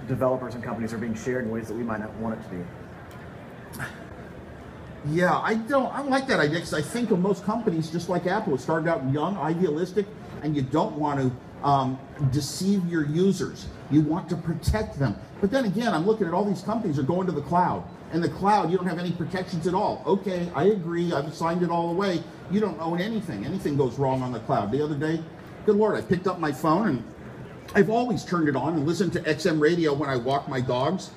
developers and companies are being shared in ways that we might not want it to be? Yeah, I don't like that idea, because I think of most companies, just like Apple, it started out young, idealistic, and you don't want to deceive your users. You want to protect them. But then again, I'm looking at all these companies are going to the cloud. And the cloud, you don't have any protections at all. Okay, I agree, I've signed it all away. You don't own anything. Anything goes wrong on the cloud. The other day, good Lord, I picked up my phone, and I've always turned it on and listened to XM radio when I walk my dogs.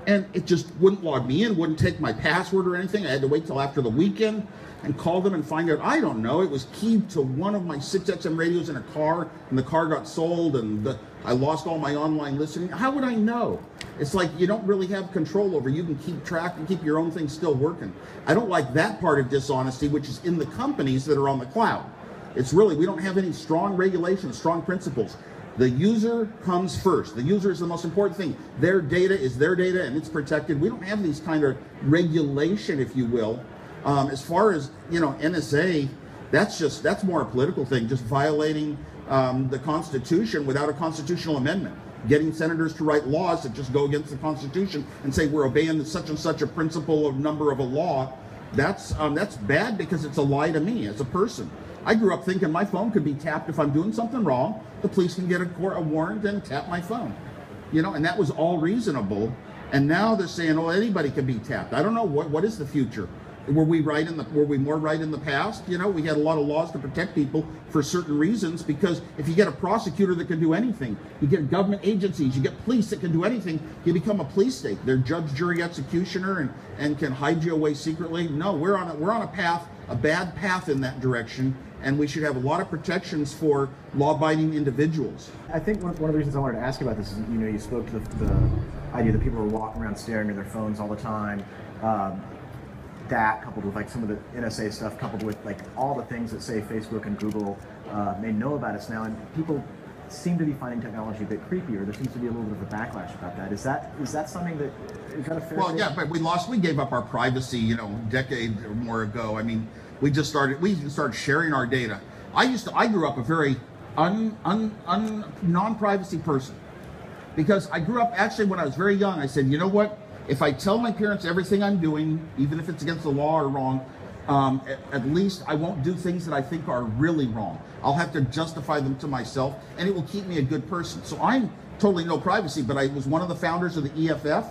And it just wouldn't log me in, wouldn't take my password or anything. I had to wait till after the weekend and call them and find out, I don't know, it was keyed to one of my 6 XM radios in a car, and the car got sold, and I lost all my online listening. How would I know? It's like you don't really have control over. You can keep track and keep your own thing still working. I don't like that part of dishonesty, which is in the companies that are on the cloud. It's really, we don't have any strong regulations, strong principles. The user comes first. The user is the most important thing. Their data is their data, and it's protected. We don't have these kind of regulation, if you will. As far as, NSA, that's more a political thing, just violating the Constitution without a constitutional amendment. Getting senators to write laws that just go against the Constitution and say we're obeying such and such a principle of number of a law. That's bad, because it's a lie to me as a person. I grew up thinking my phone could be tapped if I'm doing something wrong. The police can get a warrant and tap my phone, and that was all reasonable. And now they're saying, oh, anybody can be tapped. I don't know what is the future. Were we more right in the past? We had a lot of laws to protect people for certain reasons, because if you get a prosecutor that can do anything, you get government agencies, you get police that can do anything, you become a police state. They're judge, jury, executioner, and can hide you away secretly. No, we're on a path, a bad path in that direction, and we should have a lot of protections for law-abiding individuals. I think one of the reasons I wanted to ask you about this is, you spoke to the idea that people are walking around staring at their phones all the time. That coupled with some of the NSA stuff, coupled with all the things that say Facebook and Google may know about us now, and people seem to be finding technology a bit creepier. There seems to be a little bit of a backlash about that. Is that something that is that a fair? Well, yeah, but we gave up our privacy, a decade or more ago. I mean, we started sharing our data. I grew up a very non-privacy person, because I grew up, actually when I was very young, I said, you know what? If I tell my parents everything I'm doing, even if it's against the law or wrong, at least I won't do things that I think are really wrong. I'll have to justify them to myself, and it will keep me a good person. So I'm totally no privacy, but I was one of the founders of the EFF,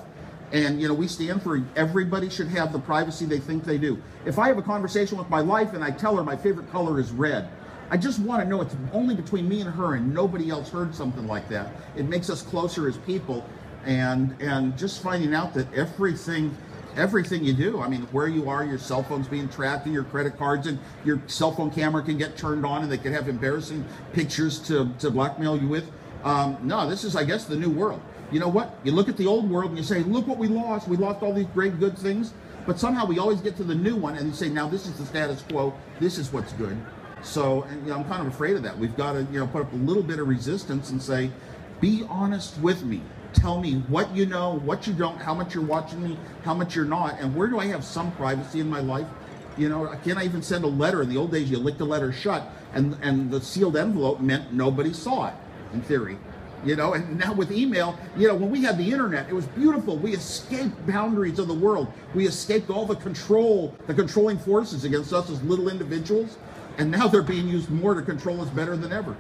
and we stand for everybody should have the privacy they think they do. If I have a conversation with my wife and I tell her my favorite color is red, I just want to know it's only between me and her, and nobody else heard something like that. It makes us closer as people. And just finding out that everything you do, I mean, where you are, your cell phone's being tracked, and your credit cards, and your cell phone camera can get turned on, and they can have embarrassing pictures to blackmail you with. No, this is, I guess, the new world. You know what? You look at the old world and you say, look what we lost. We lost all these great good things. But somehow we always get to the new one and you say, now this is the status quo. This is what's good. So, and, I'm kind of afraid of that. We've got to, put up a little bit of resistance and say, be honest with me. Tell me what you know, what you don't, how much you're watching me, how much you're not, and where do I have some privacy in my life? Can I even send a letter? In the old days, you licked a letter shut, and the sealed envelope meant nobody saw it, in theory. And now with email, when we had the internet, it was beautiful. We escaped boundaries of the world. We escaped all the controlling forces against us as little individuals, and now they're being used more to control us better than ever.